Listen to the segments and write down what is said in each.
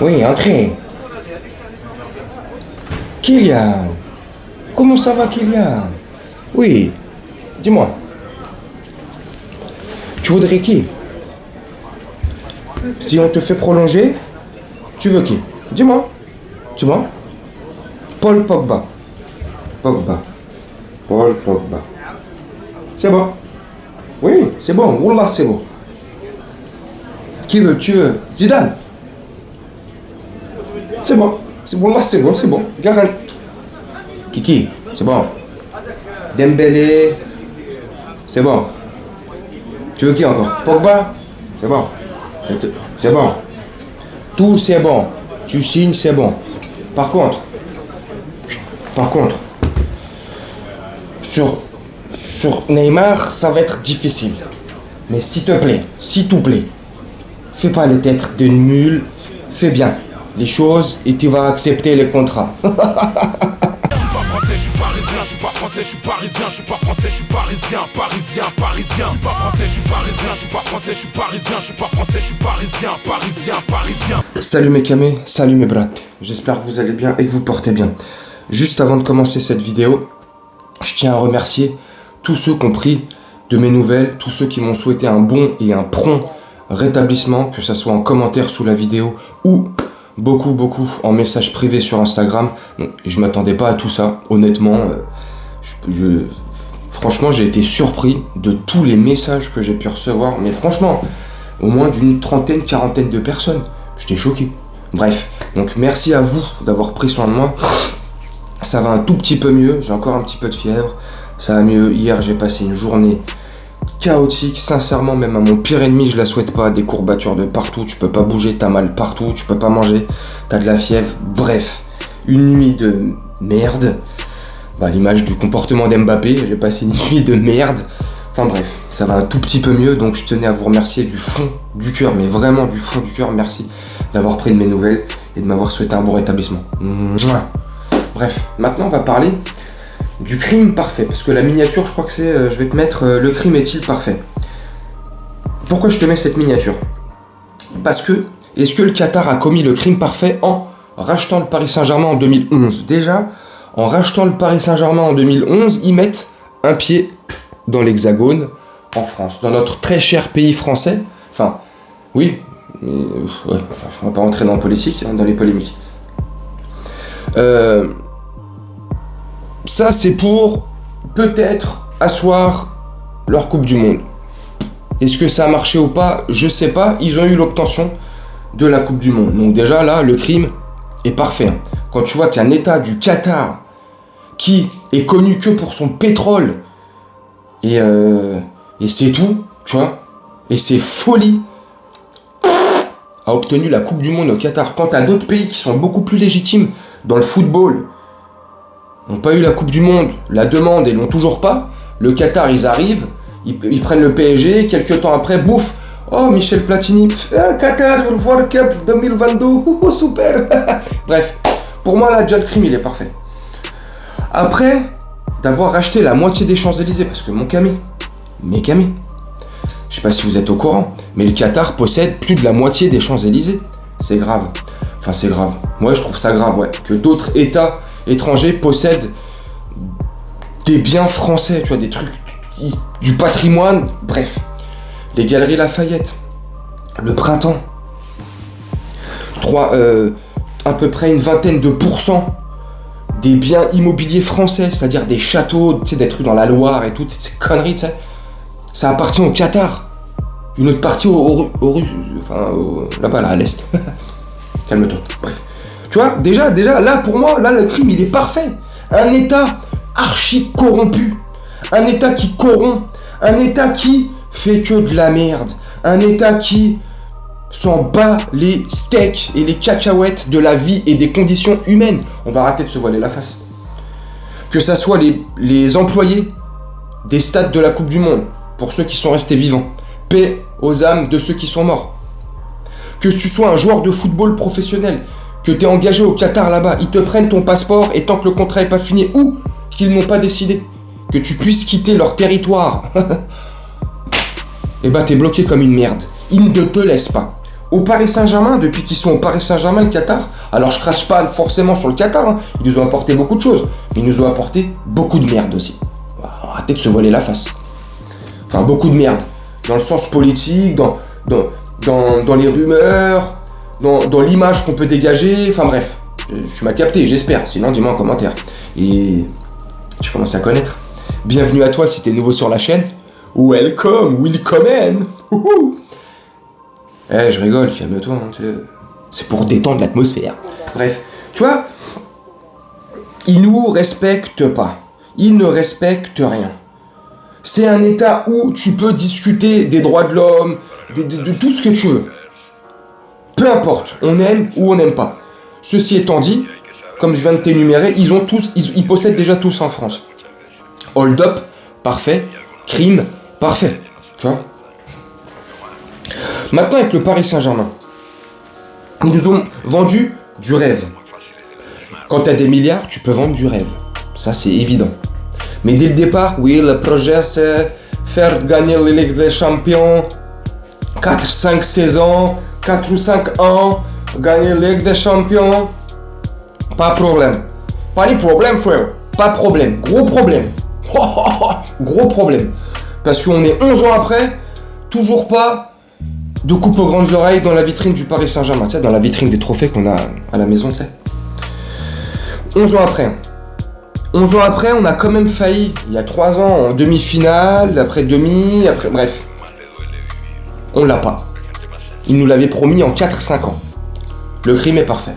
Oui, entrez. Kylian. Comment ça va, Kylian? Oui, dis-moi. Tu voudrais qui? Si on te fait prolonger, tu veux qui? Dis-moi. Dis-moi. Paul Pogba. Pogba. Paul Pogba. C'est bon. Oui, c'est bon. Wallah, c'est bon. Qui veut? Tu veux? Zidane. C'est bon. C'est bon, là, c'est bon, c'est bon. Garant. Kiki, c'est bon. Dembélé. C'est bon. Tu veux qui encore? Pogba. C'est bon. C'est bon. Tout c'est bon. Tu signes, c'est bon. Par contre, sur Neymar, ça va être difficile. Mais s'il te plaît, fais pas les têtes de nul, fais bien les choses et tu vas accepter les contrats. Je suis parisien, je suis pas français, je suis parisien, je suis pas français, je suis parisien, parisien, parisien. Je suis pas français, je suis parisien, je suis pas français, je suis parisien, je suis pas français, je suis parisien, parisien, parisien. Salut mes camés, salut mes brats. J'espère que vous allez bien et que vous portez bien. Juste avant de commencer cette vidéo, je tiens à remercier tous ceux qui ont pris de mes nouvelles, tous ceux qui m'ont souhaité un bon et un prompt rétablissement, que ce soit en commentaire sous la vidéo ou beaucoup en message privé sur Instagram. Donc, je m'attendais pas à tout ça, honnêtement. Franchement, j'ai été surpris de tous les messages que j'ai pu recevoir. Mais franchement, au moins d'une trentaine, quarantaine de personnes. J'étais choqué. Bref, donc merci à vous d'avoir pris soin de moi. Ça va un tout petit peu mieux. J'ai encore un petit peu de fièvre. Ça va mieux. Hier, j'ai passé une journée chaotique, sincèrement, même à mon pire ennemi je la souhaite pas. Des courbatures de partout, tu peux pas bouger, t'as mal partout, tu peux pas manger, t'as de la fièvre, bref, une nuit de merde. Bah, l'image du comportement d'Mbappé, j'ai passé une nuit de merde. Enfin bref, ça va un tout petit peu mieux, donc je tenais à vous remercier du fond du cœur, mais vraiment du fond du cœur, merci d'avoir pris de mes nouvelles et de m'avoir souhaité un bon rétablissement. Bref, maintenant on va parler du crime parfait, parce que la miniature, je crois que c'est, je vais te mettre le crime est-il parfait. Pourquoi je te mets cette miniature? Parce que, est-ce que le Qatar a commis le crime parfait en rachetant le Paris Saint-Germain en 2011? Déjà, en rachetant le Paris Saint-Germain en 2011, ils mettent un pied dans l'Hexagone, en France, dans notre très cher pays français. Enfin, oui, mais ouais, on va pas rentrer dans la politique, hein, dans les polémiques. Ça, c'est pour peut-être asseoir leur Coupe du Monde. Est-ce que ça a marché ou pas? Je sais pas. Ils ont eu l'obtention de la Coupe du Monde. Donc déjà, là, le crime est parfait. Quand tu vois qu'un État du Qatar, qui est connu que pour son pétrole, et c'est tout, tu vois, et c'est folie, a obtenu la Coupe du Monde au Qatar. Quant à d'autres pays qui sont beaucoup plus légitimes dans le football, n'ont pas eu la Coupe du Monde, la demande et l'ont toujours pas. Le Qatar, ils arrivent, ils prennent le PSG, quelques temps après, bouf, oh Michel Platini, Qatar, World Cup 2022, super. Bref, pour moi là, déjà le crime il est parfait. Après d'avoir racheté la moitié des Champs-Élysées, parce que mes camis, je sais pas si vous êtes au courant, mais le Qatar possède plus de la moitié des Champs-Élysées. C'est grave. Enfin c'est grave. Moi je trouve ça grave, ouais, que d'autres États étrangers possèdent des biens français, tu vois, des trucs, du patrimoine, bref. Les Galeries Lafayette, le Printemps, à peu près une vingtaine de pourcents des biens immobiliers français, c'est-à-dire des châteaux, tu sais, d'être dans la Loire et toutes ces conneries, tu sais, ça appartient au Qatar. Une autre partie là-bas, là, à l'est. Calme-toi, bref. Tu vois, déjà, là, pour moi, là, le crime, il est parfait. Un État archi corrompu. Un État qui corrompt. Un État qui fait que de la merde. Un État qui s'en bat les steaks et les cacahuètes de la vie et des conditions humaines. On va arrêter de se voiler la face. Que ça soit les employés des stades de la Coupe du Monde, pour ceux qui sont restés vivants. Paix aux âmes de ceux qui sont morts. Que tu sois un joueur de football professionnel, que tu es engagé au Qatar là-bas, ils te prennent ton passeport et tant que le contrat n'est pas fini, ou qu'ils n'ont pas décidé que tu puisses quitter leur territoire, et bah t'es bloqué comme une merde. Ils ne te laissent pas. au Paris Saint-Germain, depuis qu'ils sont au Paris Saint-Germain, le Qatar. Alors je crache pas forcément sur le Qatar, hein. Ils nous ont apporté beaucoup de choses, mais ils nous ont apporté beaucoup de merde aussi. Arrêtez de se voiler la face. Enfin, beaucoup de merde. Dans le sens politique, dans les rumeurs, dans l'image qu'on peut dégager, enfin bref. Tu m'as capté, j'espère, sinon dis-moi en commentaire. Et tu commences à connaître. Bienvenue à toi si t'es nouveau sur la chaîne. Welcome in. Je rigole, calme-toi, hein, c'est pour détendre l'atmosphère. Bref, tu vois, ils nous respectent pas. Ils ne respectent rien. C'est un état où tu peux discuter des droits de l'homme, de tout ce que tu veux. Peu importe, on aime ou on n'aime pas. Ceci étant dit, comme je viens de t'énumérer, ils possèdent déjà tous en France. Hold up, parfait. Crime, parfait. Tu vois ? Maintenant, avec le Paris Saint-Germain, ils nous ont vendu du rêve. Quand tu as des milliards, tu peux vendre du rêve. Ça, c'est évident. Mais dès le départ, oui, le projet, c'est faire gagner la Ligue des Champions 4-5 saisons, 4 ou 5 ans, gagner la Ligue des Champions. Pas de problème. Pas de problème, frère. Pas de problème. Gros problème. Gros problème. Parce qu'on est 11 ans après, toujours pas de coupe aux grandes oreilles dans la vitrine du Paris Saint-Germain. Tu sais, dans la vitrine des trophées qu'on a à la maison, tu sais. 11 ans après. 11 ans après, on a quand même failli, il y a 3 ans, en demi-finale, après demi, après... Bref. On l'a pas. Ils nous l'avaient promis en 4-5 ans. Le crime est parfait.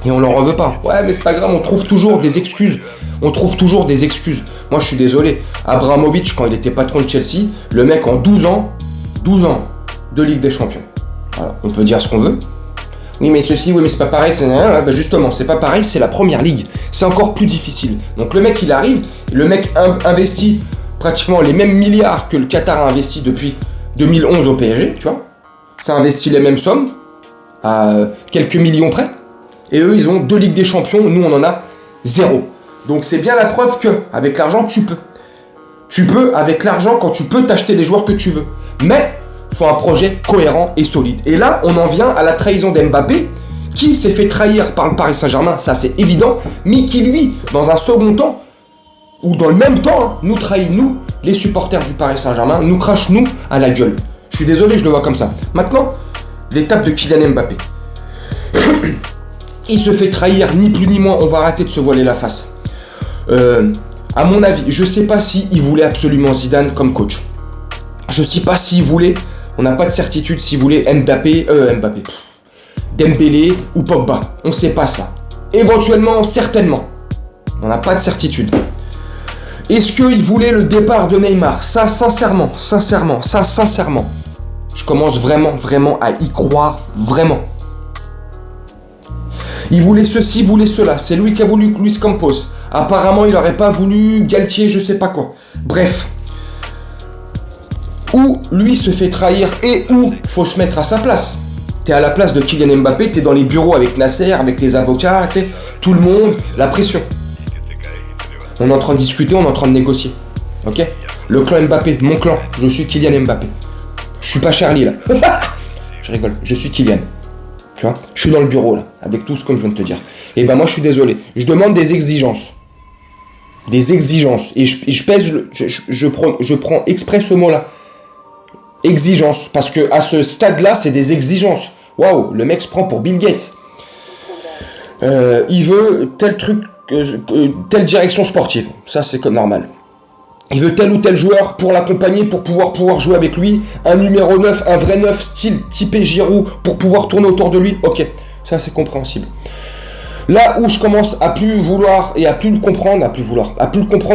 Et on leur en veut pas. Ouais, mais c'est pas grave, on trouve toujours des excuses. Moi, je suis désolé. Abramovich, quand il était patron de Chelsea, le mec en 12 ans de Ligue des Champions. Voilà, on peut dire ce qu'on veut. Oui, mais ceci, oui, mais c'est pas pareil. Justement, c'est pas pareil, c'est la première ligue. C'est encore plus difficile. Donc le mec, il arrive, le mec investit pratiquement les mêmes milliards que le Qatar a investi depuis 2011 au PSG, tu vois. Ça investit les mêmes sommes, à quelques millions près. Et eux, ils ont 2 Ligues des Champions, nous, on en a 0. Donc c'est bien la preuve que, avec l'argent, tu peux. Tu peux, avec l'argent, quand tu peux t'acheter les joueurs que tu veux. Mais il faut un projet cohérent et solide. Et là, on en vient à la trahison d'Mbappé, qui s'est fait trahir par le Paris Saint-Germain, ça c'est évident, mais qui lui, dans un second temps, ou dans le même temps, hein, nous trahit, nous, les supporters du Paris Saint-Germain, nous crache, nous, à la gueule. Je suis désolé, je le vois comme ça. Maintenant, l'étape de Kylian Mbappé. Il se fait trahir, ni plus ni moins, on va arrêter de se voiler la face. À mon avis, je sais pas s'il voulait absolument Zidane comme coach. Je sais pas s'il voulait, on n'a pas de certitude s'il voulait Dembélé ou Pogba. On sait pas ça. Éventuellement, certainement. On n'a pas de certitude. Est-ce qu'il voulait le départ de Neymar ? Ça, sincèrement. Je commence vraiment à y croire, vraiment. Il voulait ceci, voulait cela. C'est lui qui a voulu Luis Campos. Apparemment, il n'aurait pas voulu Galtier, je sais pas quoi. Bref. Où lui se fait trahir et où faut se mettre à sa place. T'es à la place de Kylian Mbappé, t'es dans les bureaux avec Nasser, avec les avocats, tu sais, tout le monde, la pression. On est en train de discuter, on est en train de négocier. Ok ? Le clan Mbappé, mon clan, je suis Kylian Mbappé. Je suis pas Charlie là. Je rigole, je suis Kylian. Tu vois ? Je suis dans le bureau là, avec tout ce que je viens de te dire. Et ben moi je suis désolé. Je demande des exigences. Des exigences. Et je pèse, je prends exprès ce mot là. Exigence, parce que à ce stade-là, c'est des exigences. Waouh, le mec se prend pour Bill Gates. Il veut tel truc, telle direction sportive. Ça, c'est comme normal. Il veut tel ou tel joueur pour l'accompagner, pour pouvoir jouer avec lui. Un numéro 9, un vrai 9, style typé Giroud, pour pouvoir tourner autour de lui. Ok, ça, c'est compréhensible. Là où je commence à plus vouloir et à plus le comprendre,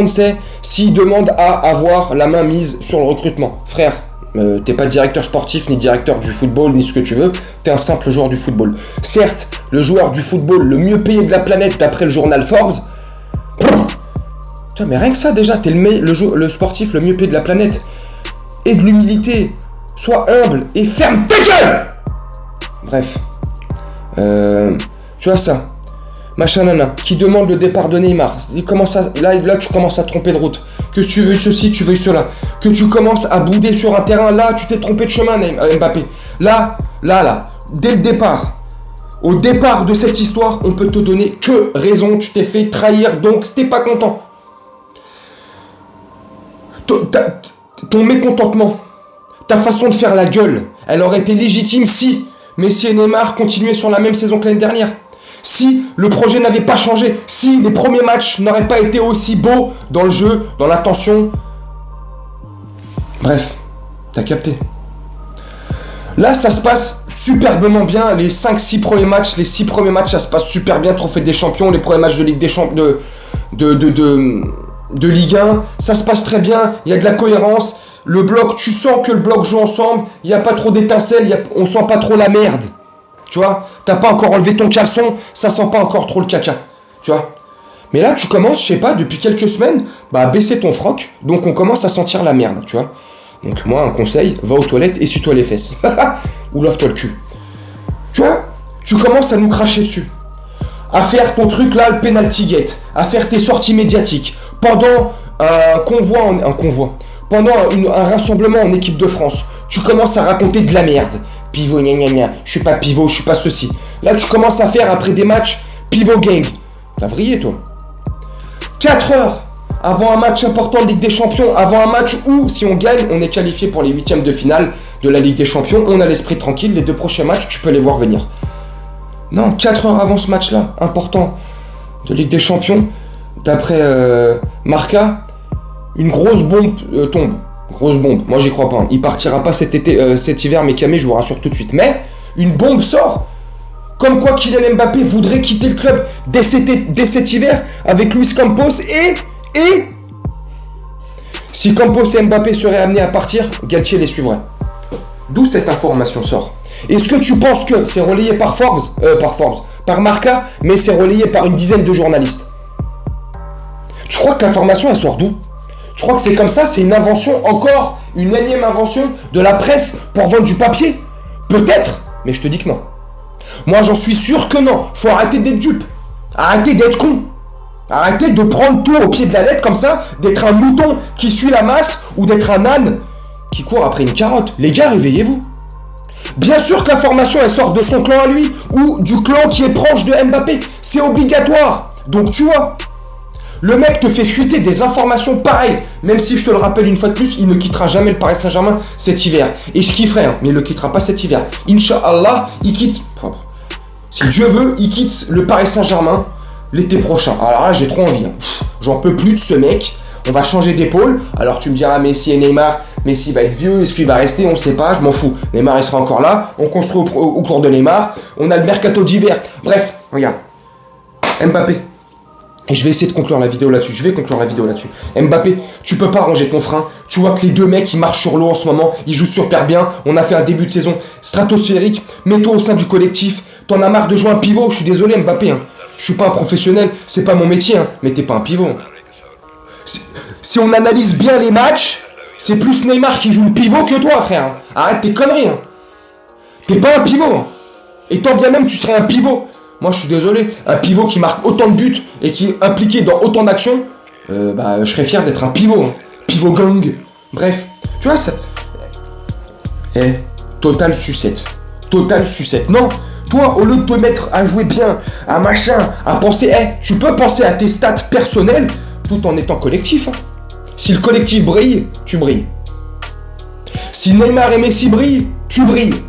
c'est s'il demande à avoir la main mise sur le recrutement. Frère, t'es pas directeur sportif, ni directeur du football, ni ce que tu veux, t'es un simple joueur du football. Certes, le joueur du football le mieux payé de la planète d'après le journal Forbes. Putain, mais rien que ça déjà, t'es le sportif le mieux payé de la planète. Et de l'humilité. Sois humble et ferme ta gueule. Bref. Tu vois ça. Machin nana, qui demande le départ de Neymar. Là, tu commences à tromper de route. que tu veuilles ceci, tu veuilles cela, que tu commences à bouder sur un terrain, là, tu t'es trompé de chemin, Mbappé. Là, dès le départ, au départ de cette histoire, on peut te donner que raison, tu t'es fait trahir, donc si t'es pas content. Ton mécontentement, ta façon de faire la gueule, elle aurait été légitime si Messi et Neymar continuaient sur la même saison que l'année dernière. Si le projet n'avait pas changé, si les premiers matchs n'auraient pas été aussi beaux dans le jeu, dans l'attention. Bref, t'as capté. Là, ça se passe superbement bien. Les 5-6 premiers matchs, ça se passe super bien. Trophée des champions, les premiers matchs de Ligue des Champions, de Ligue 1, ça se passe très bien. Il y a de la cohérence. Le bloc, tu sens que le bloc joue ensemble. Il n'y a pas trop d'étincelles. On sent pas trop la merde. Tu vois, t'as pas encore enlevé ton caleçon, ça sent pas encore trop le caca. Tu vois. Mais là, tu commences, je sais pas, depuis quelques semaines, à baisser ton froc. Donc on commence à sentir la merde, tu vois. Donc moi, un conseil, va aux toilettes, essuie-toi les fesses. Ou lave-toi le cul. Tu vois, tu commences à nous cracher dessus. À faire ton truc là, le penalty gate. À faire tes sorties médiatiques. Pendant un convoi. Pendant un rassemblement en équipe de France. Tu commences à raconter de la merde. Pivot, gna gna gna. Je suis pas pivot, je suis pas ceci. Là, tu commences à faire après des matchs pivot gang. T'as vrillé, toi. 4 heures avant un match important de Ligue des Champions, avant un match où, si on gagne, on est qualifié pour les 8e de finale de la Ligue des Champions, on a l'esprit tranquille, les 2 prochains matchs, tu peux les voir venir. Non, 4 heures avant ce match-là, important, de Ligue des Champions, d'après Marca, une grosse bombe tombe. Grosse bombe, moi j'y crois pas. Il partira pas cet hiver, mais Camé, je vous rassure tout de suite. Mais, une bombe sort. Comme quoi Kylian Mbappé voudrait quitter le club dès cet hiver avec Luis Campos et si Campos et Mbappé seraient amenés à partir, Galtier les suivrait. D'où cette information sort. Est-ce que tu penses que c'est relayé par Marca, mais c'est relayé par une dizaine de journalistes? Tu crois que l'information elle sort d'où? Tu crois que c'est comme ça, c'est une invention, encore une énième invention de la presse pour vendre du papier? Peut-être, mais je te dis que non. Moi j'en suis sûr que non. Faut arrêter d'être dupe. Arrêtez d'être con. Arrêtez de prendre tout au pied de la lettre comme ça, d'être un mouton qui suit la masse ou d'être un âne qui court après une carotte. Les gars, réveillez-vous. Bien sûr que l'information elle sort de son clan à lui ou du clan qui est proche de Mbappé. C'est obligatoire. Donc tu vois, le mec te fait fuiter des informations pareilles. Même si je te le rappelle une fois de plus, il ne quittera jamais le Paris Saint-Germain cet hiver. Et je kifferais, mais il ne le quittera pas cet hiver. Inch'Allah, il quitte. Si Dieu veut, il quitte le Paris Saint-Germain l'été prochain. Alors là, j'ai trop envie. J'en peux plus de ce mec. On va changer d'épaule. Alors tu me diras Messi et Neymar. Messi va être vieux. Est-ce qu'il va rester? On ne sait pas. Je m'en fous. Neymar, il sera encore là. On construit au cours de Neymar. On a le mercato d'hiver. Bref, regarde. Mbappé. Et je vais essayer de conclure la vidéo là-dessus. Mbappé, tu peux pas ranger ton frein. Tu vois que les deux mecs, ils marchent sur l'eau en ce moment. Ils jouent super bien. On a fait un début de saison stratosphérique. Mets-toi au sein du collectif. T'en as marre de jouer un pivot. Je suis désolé, Mbappé. Je suis pas un professionnel. C'est pas mon métier. Mais t'es pas un pivot. Si on analyse bien les matchs, c'est plus Neymar qui joue le pivot que toi, frère. Arrête tes conneries. T'es pas un pivot. Et tant bien même, tu serais un pivot. Moi, je suis désolé, un pivot qui marque autant de buts et qui est impliqué dans autant d'actions, je serais fier d'être un pivot. Pivot gang. Bref, tu vois, ça... Total sucette. Non, toi, au lieu de te mettre à jouer bien, à machin, à penser... tu peux penser à tes stats personnelles tout en étant collectif. Si le collectif brille, tu brilles. Si Neymar et Messi brillent, tu brilles.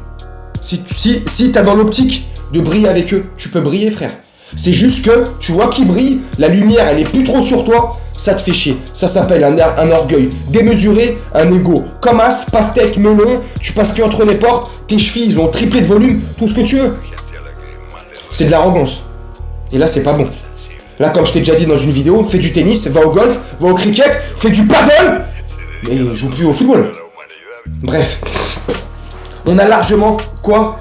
Si t'as dans l'optique de briller avec eux, tu peux briller, frère. C'est juste que tu vois qu'ils brillent, la lumière elle est plus trop sur toi, ça te fait chier. Ça s'appelle un orgueil démesuré, un ego. Comme as, pastèque, melon, tu passes plus entre les portes, tes chevilles ils ont triplé de volume, tout ce que tu veux. C'est de l'arrogance. Et là c'est pas bon. Là comme je t'ai déjà dit dans une vidéo, fais du tennis, va au golf, va au cricket, fais du paddle, mais joue plus au football. Bref. On a largement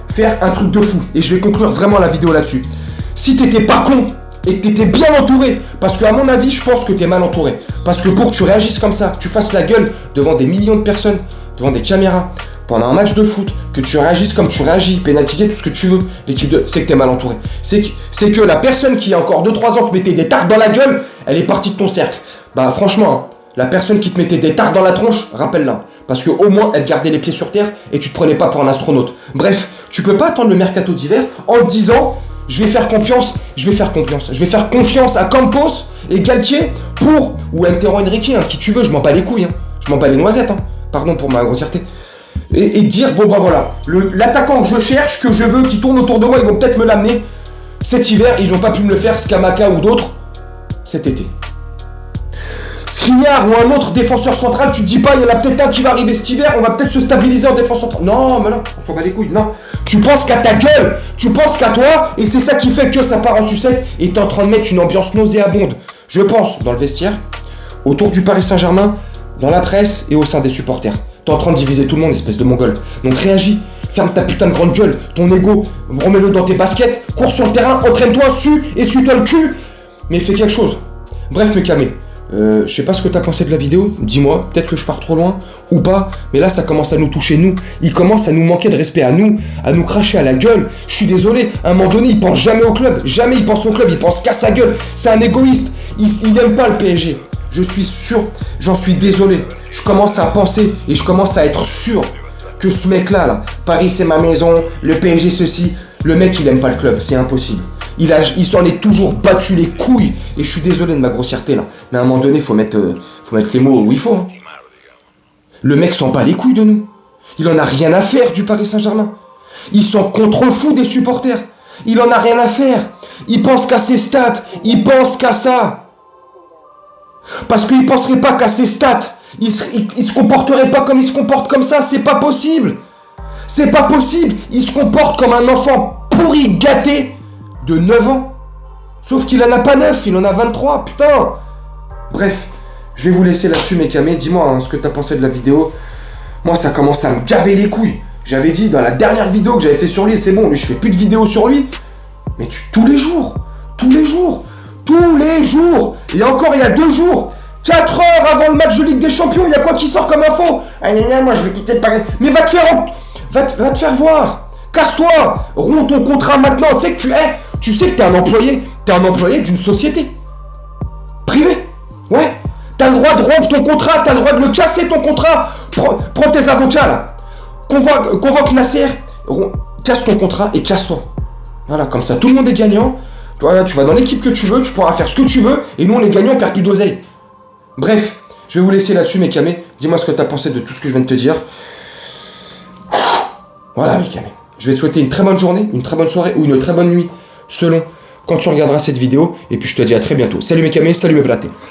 faire un truc de fou. Et je vais conclure vraiment la vidéo là-dessus. Si t'étais pas con et que t'étais bien entouré, parce qu'à mon avis, je pense que t'es mal entouré. Parce que pour que tu réagisses comme ça, que tu fasses la gueule devant des millions de personnes, devant des caméras, pendant un match de foot, que tu réagisses comme tu réagis, penalty gate, tout ce que tu veux, c'est que t'es mal entouré. C'est que la personne qui, il y a encore 2-3 ans, te mettait des tartes dans la gueule, elle est partie de ton cercle. Franchement, La personne qui te mettait des tartes dans la tronche, rappelle-la. Parce que au moins, elle gardait les pieds sur terre et tu te prenais pas pour un astronaute. Bref, tu peux pas attendre le mercato d'hiver en te disant je vais faire confiance à Campos et Galtier pour, ou Antero Henrique, hein, qui tu veux, je m'en bats les couilles, hein. Je m'en bats les noisettes, hein. Pardon pour ma grossièreté. Et dire, bon bah voilà, l'attaquant que je cherche, que je veux, qui tourne autour de moi, ils vont peut-être me l'amener. Cet hiver, ils n'ont pas pu me le faire, Scamacca ou d'autres, cet été. Skriniar ou un autre défenseur central, tu te dis pas, il y en a peut-être un qui va arriver cet hiver, on va peut-être se stabiliser en défense centrale. Non, mais non, on s'en bat les couilles, non. Tu penses qu'à ta gueule, tu penses qu'à toi, et c'est ça qui fait que ça part en sucette, et t'es en train de mettre une ambiance nauséabonde, je pense, dans le vestiaire, autour du Paris Saint-Germain, dans la presse et au sein des supporters. T'es en train de diviser tout le monde, espèce de mongol. Donc réagis, ferme ta putain de grande gueule, ton ego, remets-le dans tes baskets, cours sur le terrain, entraîne-toi, essuie-toi le cul, mais fais quelque chose. Bref, mes camés. Je sais pas ce que t'as pensé de la vidéo, dis-moi, peut-être que je pars trop loin, ou pas, mais là ça commence à nous toucher nous, il commence à nous manquer de respect à nous cracher à la gueule, je suis désolé, à un moment donné il pense jamais au club, jamais il pense au club, il pense qu'à sa gueule, c'est un égoïste, il n'aime pas le PSG, je suis sûr, j'en suis désolé, je commence à penser et je commence à être sûr que ce mec là, Paris c'est ma maison, le PSG ceci, le mec il aime pas le club, c'est impossible. Il s'en est toujours battu les couilles. Et je suis désolé de ma grossièreté là. Mais à un moment donné, faut mettre les mots où il faut. Hein. Le mec s'en bat les couilles de nous. Il en a rien à faire du Paris Saint-Germain. Il s'en contrefou des supporters. Il en a rien à faire. Il pense qu'à ses stats. Il pense qu'à ça. Parce qu'il penserait pas qu'à ses stats. Il se comporterait pas comme il se comporte comme ça. C'est pas possible. C'est pas possible. Il se comporte comme un enfant pourri, gâté. De 9 ans. Sauf qu'il en a pas 9, il en a 23, putain. Bref, je vais vous laisser là-dessus mes camés. Dis-moi hein, ce que t'as pensé de la vidéo. Moi ça commence à me gaver les couilles. J'avais dit dans la dernière vidéo que j'avais fait sur lui, c'est bon, lui je fais plus de vidéos sur lui. Mais tous les jours. Et encore il y a 2 jours, 4 heures avant le match de Ligue des Champions, il y a quoi qui sort comme info? Ah moi je vais quitter le Paris. Mais va te faire voir. Casse-toi. Romps ton contrat maintenant. Tu sais que t'es un employé d'une société privée. Ouais. T'as le droit de rompre ton contrat, t'as le droit de le casser ton contrat. Prends tes avocats là. Convoque Nasser, casse ton contrat et casse-toi. Voilà, comme ça tout le monde est gagnant. Toi, tu vas dans l'équipe que tu veux, tu pourras faire ce que tu veux, et nous on est gagnants, on perd plus d'oseille. Bref, je vais vous laisser là-dessus mes camés. Dis-moi ce que t'as pensé de tout ce que je viens de te dire. Voilà mes camés. Je vais te souhaiter une très bonne journée, une très bonne soirée ou une très bonne nuit, selon quand tu regarderas cette vidéo. Et puis je te dis à très bientôt. Salut mes camés, salut mes platés.